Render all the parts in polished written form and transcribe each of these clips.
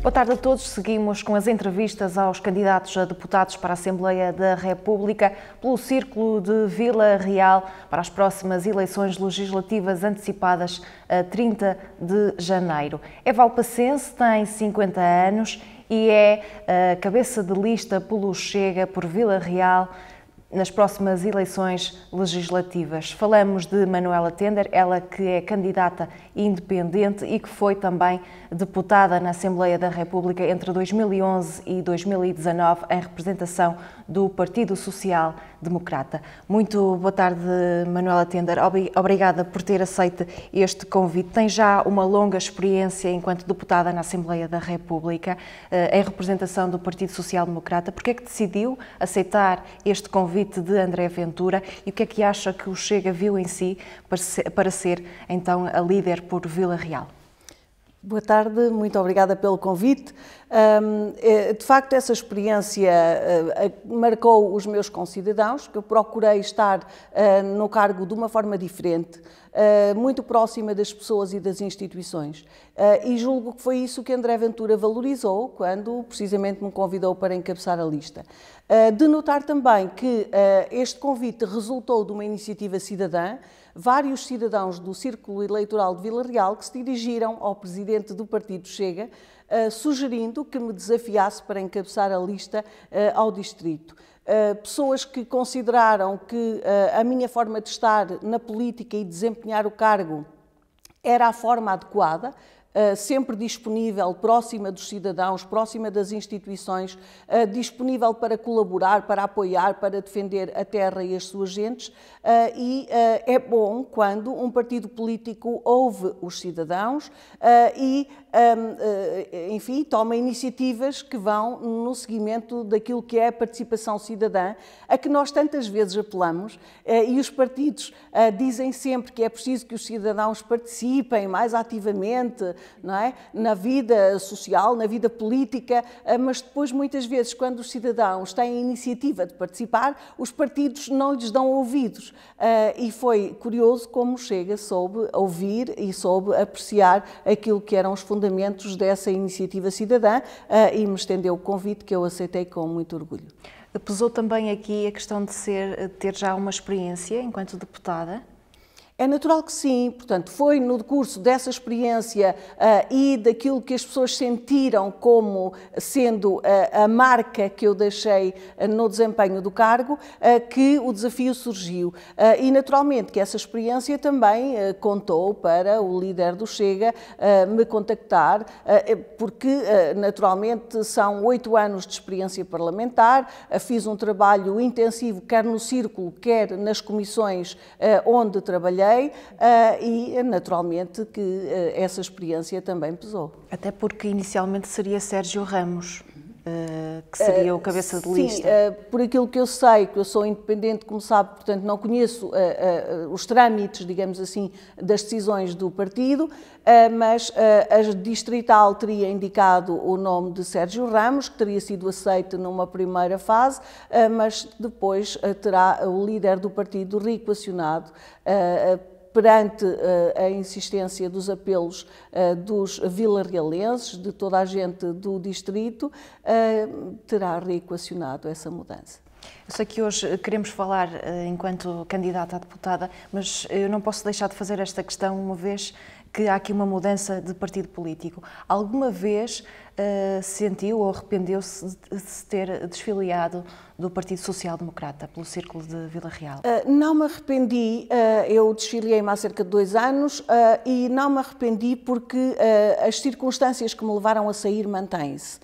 Boa tarde a todos. Seguimos com as entrevistas aos candidatos a deputados para a Assembleia da República pelo Círculo de Vila Real para as próximas eleições legislativas antecipadas a 30 de janeiro. É valpacense, tem 50 anos e é a cabeça de lista pelo Chega por Vila Real nas próximas eleições legislativas. Falamos de Manuela Tender, ela que é candidata independente e que foi também deputada na Assembleia da República entre 2011 e 2019 em representação do Partido Social Democrata. Muito boa tarde, Manuela Tender. Obrigada por ter aceito este convite. Tem já uma longa experiência enquanto deputada na Assembleia da República em representação do Partido Social Democrata. Por que é que decidiu aceitar este convite de André Ventura e o que é que acha que o Chega viu em si para ser então a líder por Vila Real? Boa tarde, muito obrigada pelo convite. De facto, essa experiência marcou os meus concidadãos, que eu procurei estar no cargo de uma forma diferente, muito próxima das pessoas e das instituições. E julgo que foi isso que André Ventura valorizou quando precisamente me convidou para encabeçar a lista. De notar também que este convite resultou de uma iniciativa cidadã. Vários cidadãos do Círculo Eleitoral de Vila Real que se dirigiram ao presidente do Partido Chega, sugerindo que me desafiasse para encabeçar a lista ao distrito. Pessoas que consideraram que a minha forma de estar na política e desempenhar o cargo era a forma adequada, sempre disponível, próxima dos cidadãos, próxima das instituições, disponível para colaborar, para apoiar, para defender a terra e as suas gentes. E é bom quando um partido político ouve os cidadãos e, enfim, toma iniciativas que vão no seguimento daquilo que é a participação cidadã, a que nós tantas vezes apelamos, e os partidos dizem sempre que é preciso que os cidadãos participem mais ativamente, não é? Na vida social, na vida política, mas depois muitas vezes quando os cidadãos têm a iniciativa de participar, os partidos não lhes dão ouvidos. E foi curioso como o Chega soube ouvir e soube apreciar aquilo que eram os fundamentos dessa iniciativa cidadã e me estendeu o convite que eu aceitei com muito orgulho. Pesou também aqui a questão de ter já uma experiência enquanto deputada? É natural que sim, portanto, foi no decurso dessa experiência e daquilo que as pessoas sentiram como sendo a marca que eu deixei no desempenho do cargo, que o desafio surgiu. E naturalmente que essa experiência também contou para o líder do Chega me contactar, porque naturalmente são 8 anos de experiência parlamentar, fiz um trabalho intensivo quer no círculo, quer nas comissões onde trabalhei, e naturalmente que essa experiência também pesou. Até porque inicialmente seria Sérgio Ramos, que seria o cabeça de lista. Sim, por aquilo que eu sei, que eu sou independente, como sabe, portanto não conheço os trâmites, digamos assim, das decisões do partido, mas a distrital teria indicado o nome de Sérgio Ramos, que teria sido aceito numa primeira fase, mas depois terá o líder do partido reequacionado perante a insistência dos apelos dos vilarrealenses, de toda a gente do distrito, terá reequacionado essa mudança. Eu sei que hoje queremos falar enquanto candidata a deputada, mas eu não posso deixar de fazer esta questão uma vez que há aqui uma mudança de partido político. Alguma vez sentiu ou arrependeu-se de se ter desfiliado do Partido Social Democrata pelo Círculo de Vila Real? Não me arrependi, eu desfiliei-me há cerca de 2 anos e não me arrependi porque as circunstâncias que me levaram a sair mantêm-se.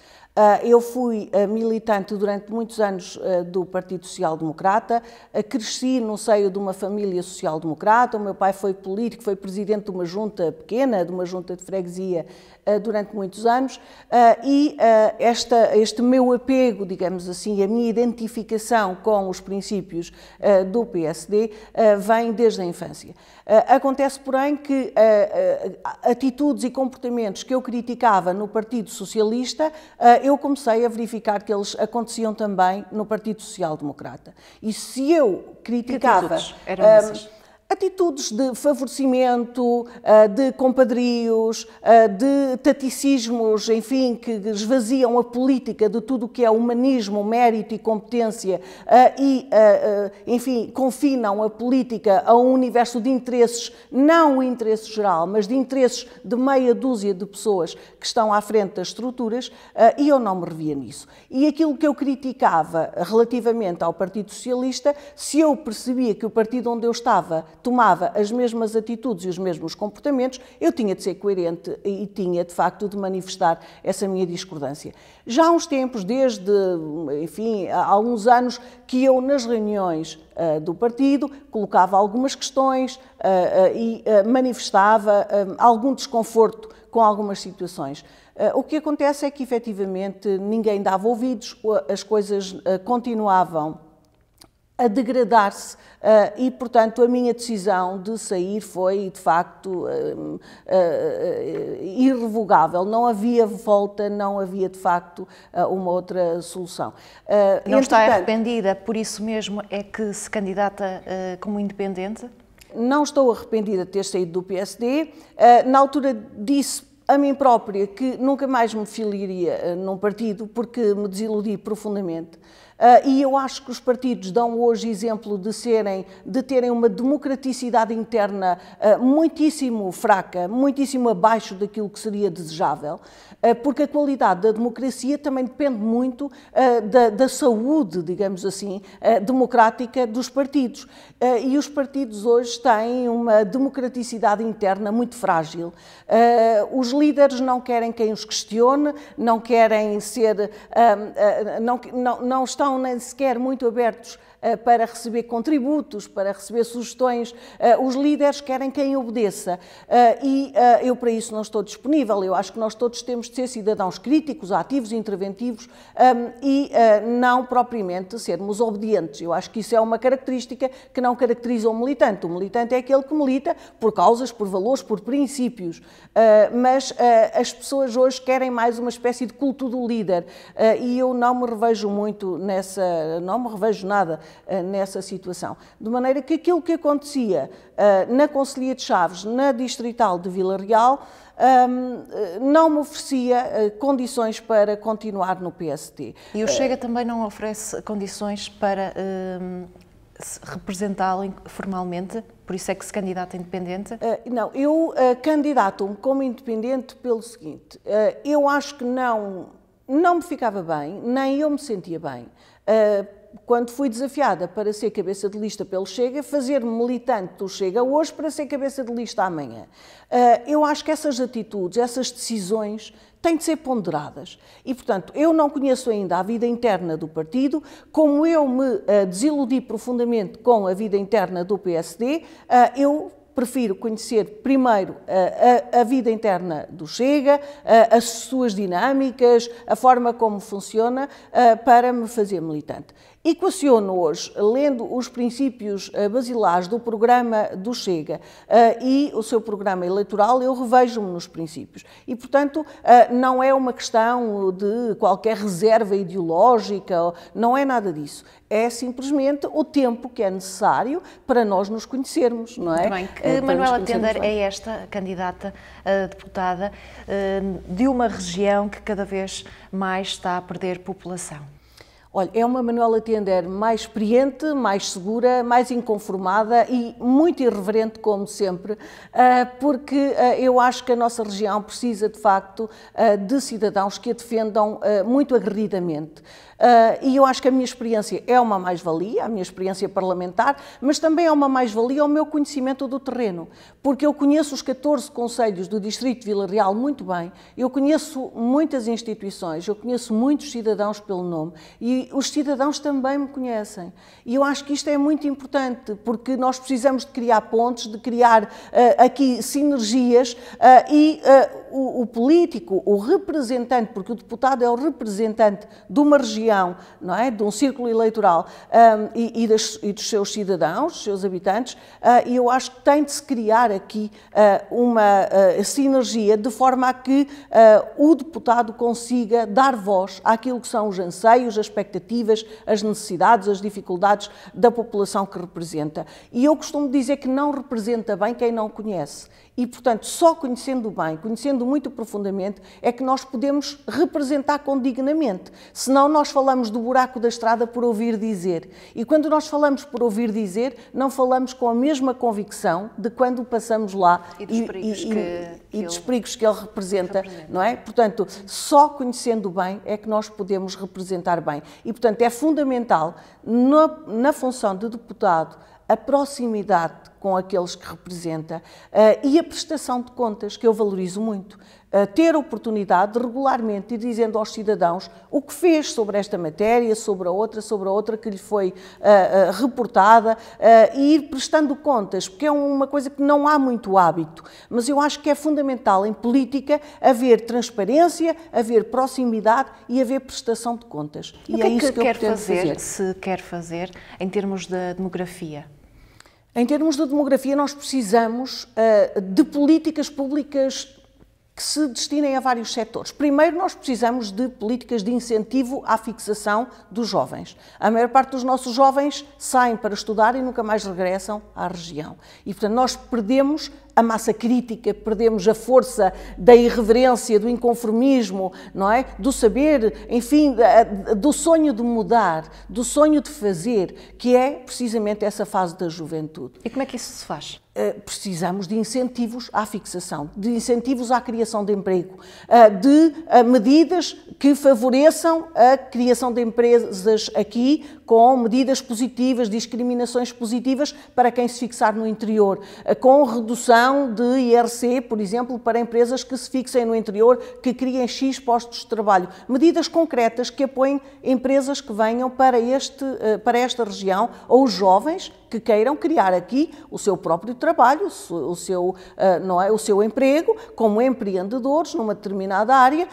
Eu fui militante durante muitos anos do Partido Social Democrata, cresci no seio de uma família social-democrata, o meu pai foi político, foi presidente de uma junta pequena, de uma junta de freguesia durante muitos anos e este meu apego, digamos assim, a minha identificação com os princípios do PSD vem desde a infância. Acontece, porém, que atitudes e comportamentos que eu criticava no Partido Socialista, eu comecei a verificar que eles aconteciam também no Partido Social Democrata. E se eu criticava... Que atitudes eram essas? atitudes de favorecimento, de compadrios, de taticismos, enfim, que esvaziam a política de tudo o que é humanismo, mérito e competência e, enfim, confinam a política a um universo de interesses, não o interesse geral, mas de interesses de meia dúzia de pessoas que estão à frente das estruturas, e eu não me revia nisso. E aquilo que eu criticava relativamente ao Partido Socialista, se eu percebia que o partido onde eu estava tomava as mesmas atitudes e os mesmos comportamentos, eu tinha de ser coerente e tinha, de facto, de manifestar essa minha discordância. Já há uns tempos, desde, enfim, há alguns anos, que eu, nas reuniões do partido, colocava algumas questões e manifestava algum desconforto com algumas situações. O que acontece é que, efetivamente, ninguém dava ouvidos, as coisas continuavam a degradar-se e, portanto, a minha decisão de sair foi, de facto, irrevogável. Não havia volta, não havia, de facto, uma outra solução. Não está arrependida, por isso mesmo é que se candidata como independente? Não estou arrependida de ter saído do PSD. Na altura disse a mim própria que nunca mais me filiaria num partido porque me desiludi profundamente. E eu acho que os partidos dão hoje exemplo de terem uma democraticidade interna muitíssimo fraca, muitíssimo abaixo daquilo que seria desejável, porque a qualidade da democracia também depende muito da saúde, digamos assim, democrática dos partidos. E os partidos hoje têm uma democraticidade interna muito frágil. Os líderes não querem quem os questione, não querem ser, não estão nem sequer muito abertos para receber contributos, para receber sugestões. Os líderes querem quem obedeça e eu para isso não estou disponível. Eu acho que nós todos temos de ser cidadãos críticos, ativos, interventivos e não propriamente sermos obedientes. Eu acho que isso é uma característica que não caracteriza o militante. O militante é aquele que milita por causas, por valores, por princípios, mas as pessoas hoje querem mais uma espécie de culto do líder e eu não me revejo muito não me revejo nada nessa situação. De maneira que aquilo que acontecia na Conselhia de Chaves, na Distrital de Vila Real, não me oferecia condições para continuar no PST. E o Chega também não oferece condições para representá-lo formalmente? Por isso é que se candidata a independente? Não, eu candidato-me como independente pelo seguinte, eu acho que não me ficava bem, nem eu me sentia bem. Quando fui desafiada para ser cabeça de lista pelo Chega, fazer-me militante do Chega hoje para ser cabeça de lista amanhã. Eu acho que essas atitudes, essas decisões têm de ser ponderadas. E, portanto, eu não conheço ainda a vida interna do partido, como eu me desiludi profundamente com a vida interna do PSD, eu prefiro conhecer primeiro a vida interna do Chega, as suas dinâmicas, a forma como funciona, para me fazer militante. Equaciono hoje, lendo os princípios basilares do programa do Chega e o seu programa eleitoral, eu revejo-me nos princípios. E, portanto, não é uma questão de qualquer reserva ideológica, não é nada disso. É simplesmente o tempo que é necessário para nós nos conhecermos, não é? Muito bem. Que Manuela Tender é esta candidata a deputada de uma região que cada vez mais está a perder população? Olha, é uma Manuela Tender mais experiente, mais segura, mais inconformada e muito irreverente, como sempre, porque eu acho que a nossa região precisa, de facto, de cidadãos que a defendam muito aguerridamente. E eu acho que a minha experiência é uma mais-valia, a minha experiência parlamentar, mas também é uma mais-valia o meu conhecimento do terreno, porque eu conheço os 14 concelhos do Distrito de Vila Real muito bem, eu conheço muitas instituições, eu conheço muitos cidadãos pelo nome e os cidadãos também me conhecem. E eu acho que isto é muito importante, porque nós precisamos de criar pontes, de criar aqui sinergias e o político, o representante, porque o deputado é o representante de uma região, não é? De um círculo eleitoral e dos seus cidadãos, dos seus habitantes, e eu acho que tem de se criar aqui uma sinergia de forma a que o deputado consiga dar voz àquilo que são os anseios, as expectativas, as necessidades, as dificuldades da população que representa. E eu costumo dizer que não representa bem quem não conhece. E, portanto, só conhecendo bem, conhecendo muito profundamente, é que nós podemos representar condignamente. Senão nós falamos do buraco da estrada por ouvir dizer. E quando nós falamos por ouvir dizer, não falamos com a mesma convicção de quando passamos lá e dos perigos que ele representa, não é? Portanto, só conhecendo bem é que nós podemos representar bem. E, portanto, é fundamental, na função de deputado, a proximidade com aqueles que representa e a prestação de contas, que eu valorizo muito. Ter a oportunidade de regularmente ir dizendo aos cidadãos o que fez sobre esta matéria, sobre a outra que lhe foi reportada e ir prestando contas, porque é uma coisa que não há muito hábito, mas eu acho que é fundamental em política haver transparência, haver proximidade e haver prestação de contas. E é isso que eu pretendo fazer. Se quer fazer em termos da demografia? Em termos de demografia, nós precisamos de políticas públicas que se destinem a vários setores. Primeiro, nós precisamos de políticas de incentivo à fixação dos jovens. A maior parte dos nossos jovens saem para estudar e nunca mais regressam à região. E, portanto, nós perdemos a massa crítica, perdemos a força da irreverência, do inconformismo, não é? Do saber, enfim, do sonho de mudar, do sonho de fazer, que é precisamente essa fase da juventude. E como é que isso se faz? Precisamos de incentivos à fixação, de incentivos à criação de emprego, de medidas que favoreçam a criação de empresas aqui, com medidas positivas, discriminações positivas para quem se fixar no interior, com redução de IRC, por exemplo, para empresas que se fixem no interior, que criem X postos de trabalho. Medidas concretas que apoiem empresas que venham para esta região, ou os jovens que queiram criar aqui o seu próprio trabalho, o seu emprego, como empreendedores numa determinada área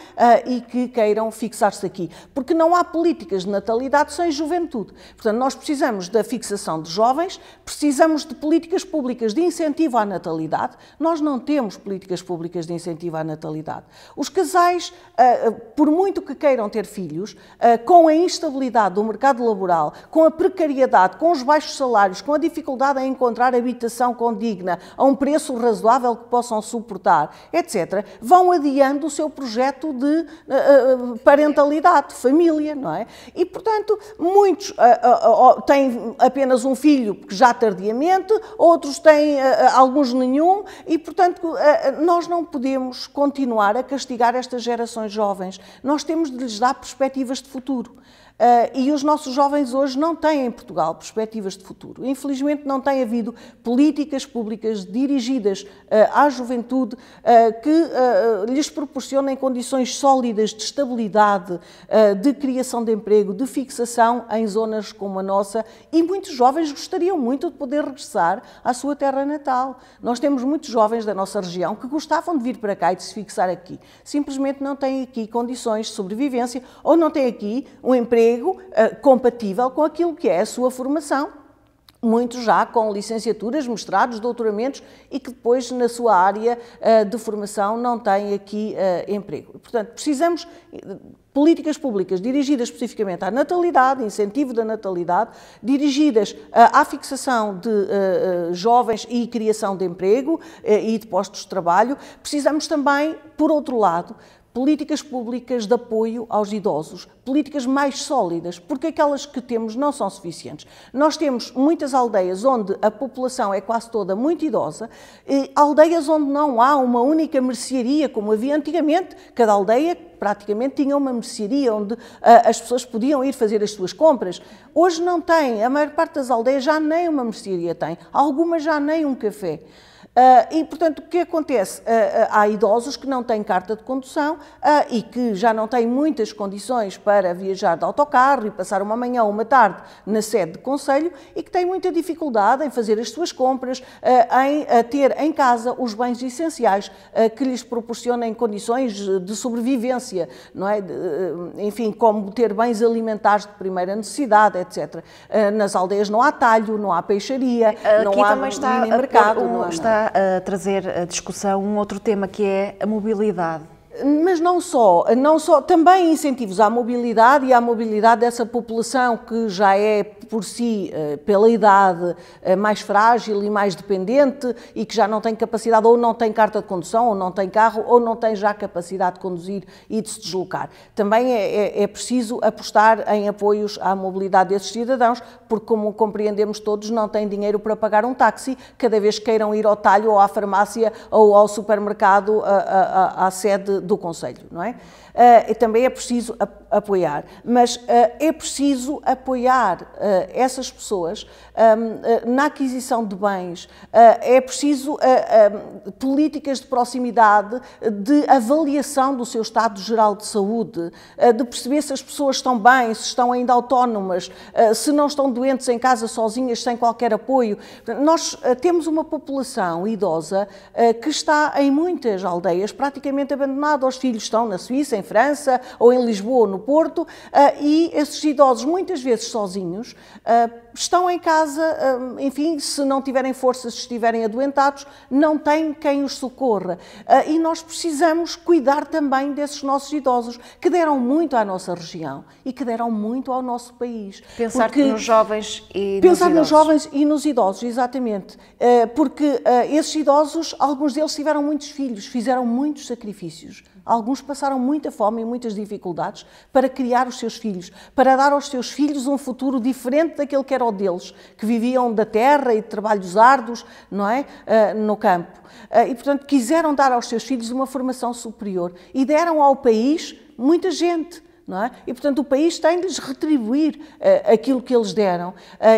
e que queiram fixar-se aqui. Porque não há políticas de natalidade sem juventude. Portanto, nós precisamos da fixação de jovens, precisamos de políticas públicas de incentivo à natalidade. Nós não temos políticas públicas de incentivo à natalidade. Os casais, por muito que queiram ter filhos, com a instabilidade do mercado laboral, com a precariedade, com os baixos salários, com a dificuldade em encontrar habitação condigna a um preço razoável que possam suportar, etc., vão adiando o seu projeto de parentalidade, de família, não é? E, portanto, muitos têm apenas um filho, já tardiamente, outros têm alguns nenhum, e, portanto, nós não podemos continuar a castigar estas gerações jovens. Nós temos de lhes dar perspectivas de futuro. E os nossos jovens hoje não têm em Portugal perspectivas de futuro. Infelizmente não tem havido políticas públicas dirigidas à juventude que lhes proporcionem condições sólidas de estabilidade, de criação de emprego, de fixação em zonas como a nossa, e muitos jovens gostariam muito de poder regressar à sua terra natal. Nós temos muitos jovens da nossa região que gostavam de vir para cá e de se fixar aqui. Simplesmente não têm aqui condições de sobrevivência ou não têm aqui um emprego compatível com aquilo que é a sua formação, muitos já com licenciaturas, mestrados, doutoramentos e que depois na sua área de formação não têm aqui emprego. Portanto, precisamos de políticas públicas dirigidas especificamente à natalidade, incentivo da natalidade, dirigidas à fixação de jovens e criação de emprego e de postos de trabalho. Precisamos também, por outro lado, políticas públicas de apoio aos idosos, políticas mais sólidas, porque aquelas que temos não são suficientes. Nós temos muitas aldeias onde a população é quase toda muito idosa, e aldeias onde não há uma única mercearia, como havia antigamente. Cada aldeia praticamente tinha uma mercearia onde as pessoas podiam ir fazer as suas compras. Hoje não tem, a maior parte das aldeias já nem uma mercearia tem, algumas já nem um café. E, portanto, o que acontece? Há idosos que não têm carta de condução e que já não têm muitas condições para viajar de autocarro e passar uma manhã ou uma tarde na sede de concelho e que têm muita dificuldade em fazer as suas compras, em ter em casa os bens essenciais que lhes proporcionem condições de sobrevivência, não é? Enfim, como ter bens alimentares de primeira necessidade, etc. Nas aldeias não há talho, não há peixaria, não há mini mercado. Está a trazer a discussão um outro tema que é a mobilidade. Mas não só, também incentivos à mobilidade e à mobilidade dessa população que já é, por si, pela idade, mais frágil e mais dependente e que já não tem capacidade, ou não tem carta de condução, ou não tem carro, ou não tem já capacidade de conduzir e de se deslocar. Também é preciso apostar em apoios à mobilidade desses cidadãos, porque, como compreendemos todos, não têm dinheiro para pagar um táxi cada vez que queiram ir ao talho, ou à farmácia, ou ao supermercado, à sede do concelho, não é? Também é preciso apoiar, mas é preciso apoiar essas pessoas na aquisição de bens, é preciso políticas de proximidade, de avaliação do seu estado geral de saúde, de perceber se as pessoas estão bem, se estão ainda autónomas, se não estão doentes em casa sozinhas, sem qualquer apoio. Nós temos uma população idosa que está em muitas aldeias praticamente abandonada. Os filhos estão na Suíça, em França, ou em Lisboa, ou no Porto, e esses idosos, muitas vezes sozinhos, estão em casa, enfim, se não tiverem forças, se estiverem adoentados, não têm quem os socorra. E nós precisamos cuidar também desses nossos idosos, que deram muito à nossa região e que deram muito ao nosso país. Pensar nos jovens e nos idosos. Pensar nos jovens e nos idosos, exatamente. Porque esses idosos, alguns deles tiveram muitos filhos, fizeram muitos sacrifícios. Alguns passaram muita fome e muitas dificuldades para criar os seus filhos, para dar aos seus filhos um futuro diferente daquele que era o deles, que viviam da terra e de trabalhos árduos, não é? No campo. E, portanto, quiseram dar aos seus filhos uma formação superior e deram ao país muita gente. Não é? E, portanto, o país tem de lhes retribuir aquilo que eles deram.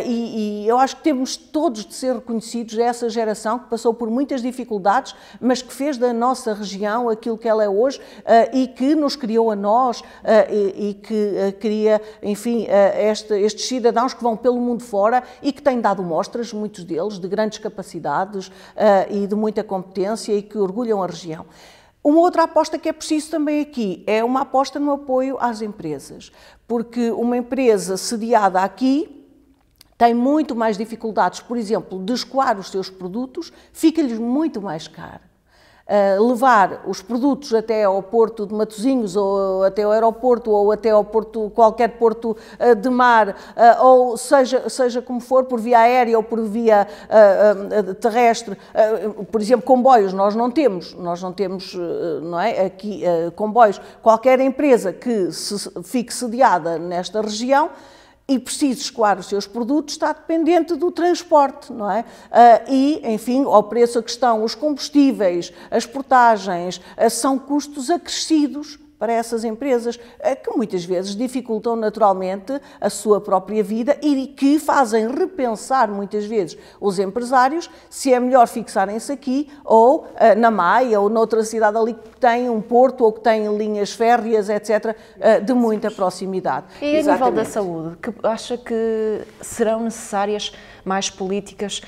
E eu acho que temos todos de ser reconhecidos a essa geração que passou por muitas dificuldades, mas que fez da nossa região aquilo que ela é hoje e que nos criou a nós e que cria, enfim, estes cidadãos que vão pelo mundo fora e que têm dado mostras, muitos deles, de grandes capacidades e de muita competência e que orgulham a região. Uma outra aposta que é preciso também aqui é uma aposta no apoio às empresas, porque uma empresa sediada aqui tem muito mais dificuldades, por exemplo, de escoar os seus produtos, fica-lhes muito mais caro. Levar os produtos até ao porto de Matosinhos, ou até ao aeroporto, ou até ao porto, qualquer porto de mar, ou seja como for, por via aérea ou por via terrestre. Por exemplo, comboios nós não temos, não é? Aqui comboios. Qualquer empresa que fique sediada nesta região e precisa escoar os seus produtos, está dependente do transporte, não é? E, enfim, ao preço a que estão os combustíveis, as portagens, são custos acrescidos para essas empresas, que muitas vezes dificultam naturalmente a sua própria vida e que fazem repensar muitas vezes os empresários se é melhor fixarem-se aqui ou na Maia ou noutra cidade ali que tem um porto ou que tem linhas férreas, etc., de muita proximidade. E a nível da saúde, que acha que serão necessárias mais políticas?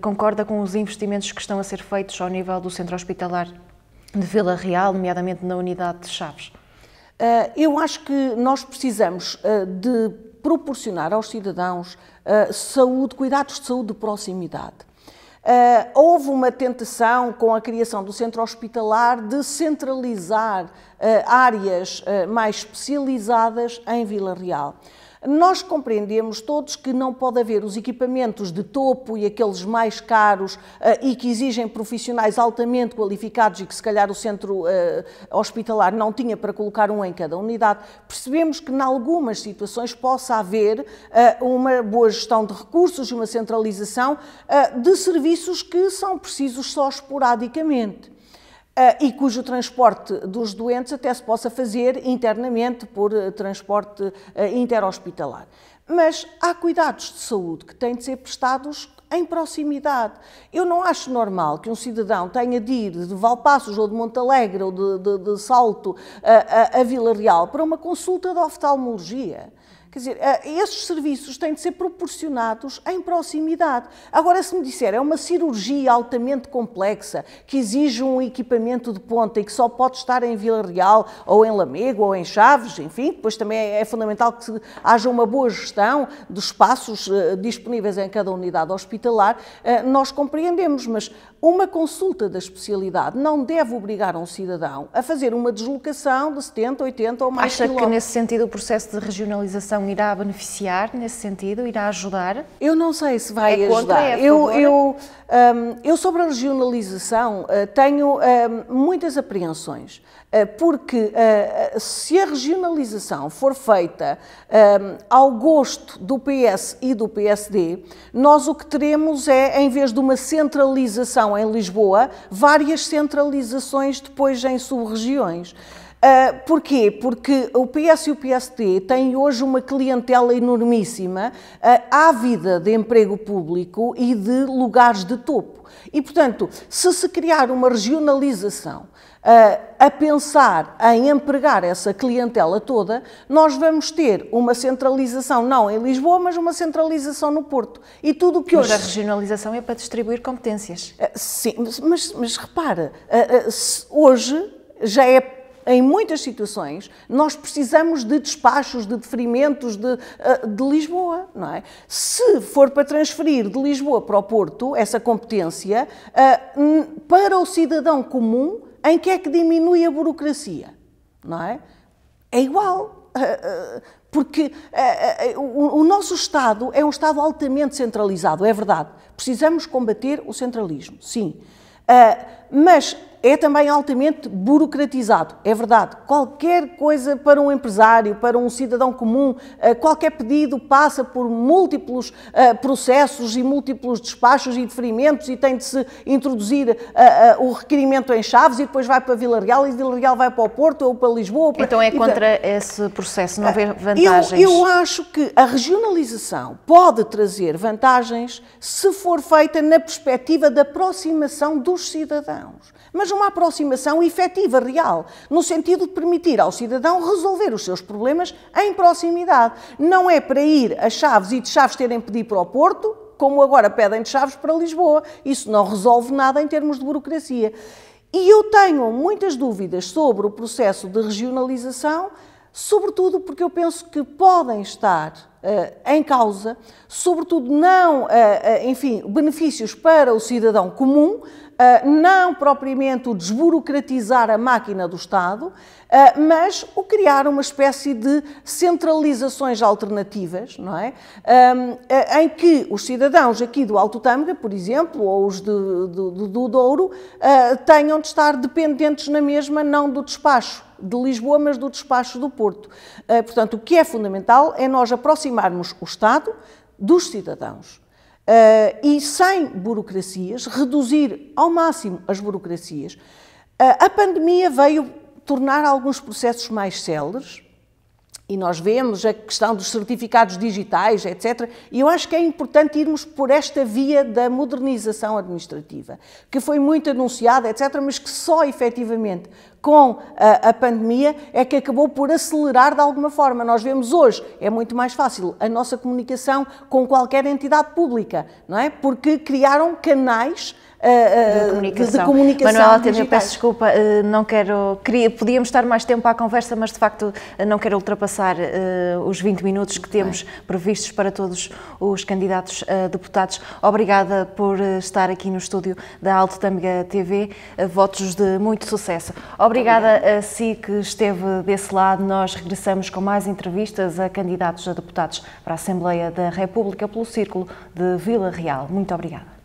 Concorda com os investimentos que estão a ser feitos ao nível do centro hospitalar de Vila Real, nomeadamente na unidade de Chaves? Eu acho que nós precisamos de proporcionar aos cidadãos saúde, cuidados de saúde de proximidade. Houve uma tentação com a criação do centro hospitalar de centralizar áreas mais especializadas em Vila Real. Nós compreendemos todos que não pode haver os equipamentos de topo e aqueles mais caros e que exigem profissionais altamente qualificados e que se calhar o centro hospitalar não tinha para colocar um em cada unidade. Percebemos que em algumas situações possa haver uma boa gestão de recursos e uma centralização de serviços que são precisos só esporadicamente. E cujo transporte dos doentes até se possa fazer internamente por transporte interhospitalar. Mas há cuidados de saúde que têm de ser prestados em proximidade. Eu não acho normal que um cidadão tenha de ir de Valpaços ou de Montalegre ou de Salto a Vila Real para uma consulta de oftalmologia. Quer dizer, esses serviços têm de ser proporcionados em proximidade. Agora, se me disser, é uma cirurgia altamente complexa, que exige um equipamento de ponta e que só pode estar em Vila Real, ou em Lamego, ou em Chaves, enfim, depois também é fundamental que haja uma boa gestão dos espaços disponíveis em cada unidade hospitalar, nós compreendemos, mas uma consulta da especialidade não deve obrigar um cidadão a fazer uma deslocação de 70, 80 ou mais quilómetros. Acha que, nesse sentido, o processo de regionalização irá beneficiar, nesse sentido, irá ajudar? Eu não sei se vai ajudar. Contra, é a favor? Eu sobre a regionalização tenho muitas apreensões, porque se a regionalização for feita ao gosto do PS e do PSD, nós o que teremos é, em vez de uma centralização em Lisboa, várias centralizações depois em sub-regiões. Porquê? Porque o PS e o PSD têm hoje uma clientela enormíssima, ávida de emprego público e de lugares de topo. E, portanto, se se criar uma regionalização a pensar em empregar essa clientela toda, nós vamos ter uma centralização, não em Lisboa, mas uma centralização no Porto. E tudo o que hoje... Mas a regionalização é para distribuir competências. Sim, mas repara, hoje já é... Em muitas situações, nós precisamos de despachos, de deferimentos de Lisboa, não é? Se for para transferir de Lisboa para o Porto, essa competência, para o cidadão comum, em que é que diminui a burocracia, não é? É igual, porque o nosso Estado é um Estado altamente centralizado, é verdade. Precisamos combater o centralismo, sim. Mas é também altamente burocratizado, é verdade. Qualquer coisa para um empresário, para um cidadão comum, qualquer pedido passa por múltiplos processos e múltiplos despachos e deferimentos e tem de se introduzir o requerimento em Chaves e depois vai para Vila Real e Vila Real vai para o Porto ou para Lisboa. Então é contra esse processo, não haver vantagens? Eu acho que a regionalização pode trazer vantagens se for feita na perspectiva da aproximação dos cidadãos. Mas uma aproximação efetiva, real, no sentido de permitir ao cidadão resolver os seus problemas em proximidade. Não é para ir a Chaves e de Chaves terem de pedir para o Porto, como agora pedem de Chaves para Lisboa. Isso não resolve nada em termos de burocracia. E eu tenho muitas dúvidas sobre o processo de regionalização, sobretudo porque eu penso que podem estar em causa, sobretudo não, enfim, benefícios para o cidadão comum, não propriamente o desburocratizar a máquina do Estado, mas o criar uma espécie de centralizações alternativas, não é? Em que os cidadãos aqui do Alto Tâmega, por exemplo, ou os do Douro, tenham de estar dependentes na mesma, não do despacho de Lisboa, mas do despacho do Porto. Portanto, o que é fundamental é nós aproximarmos o Estado dos cidadãos. E sem burocracias, reduzir ao máximo as burocracias. A pandemia veio tornar alguns processos mais céleres, e nós vemos a questão dos certificados digitais, etc. E eu acho que é importante irmos por esta via da modernização administrativa, que foi muito anunciada, etc., mas que só efetivamente com a pandemia é que acabou por acelerar de alguma forma. Nós vemos hoje, é muito mais fácil a nossa comunicação com qualquer entidade pública, não é? Porque criaram canais de comunicação. Manuela, peço desculpa, podíamos estar mais tempo à conversa, mas de facto não quero ultrapassar os 20 minutos que temos previstos para todos os candidatos a deputados. Obrigada por estar aqui no estúdio da Alto Tâmega TV, votos de muito sucesso. Obrigada a si que esteve desse lado. Nós regressamos com mais entrevistas a candidatos a deputados para a Assembleia da República pelo Círculo de Vila Real. Muito obrigada.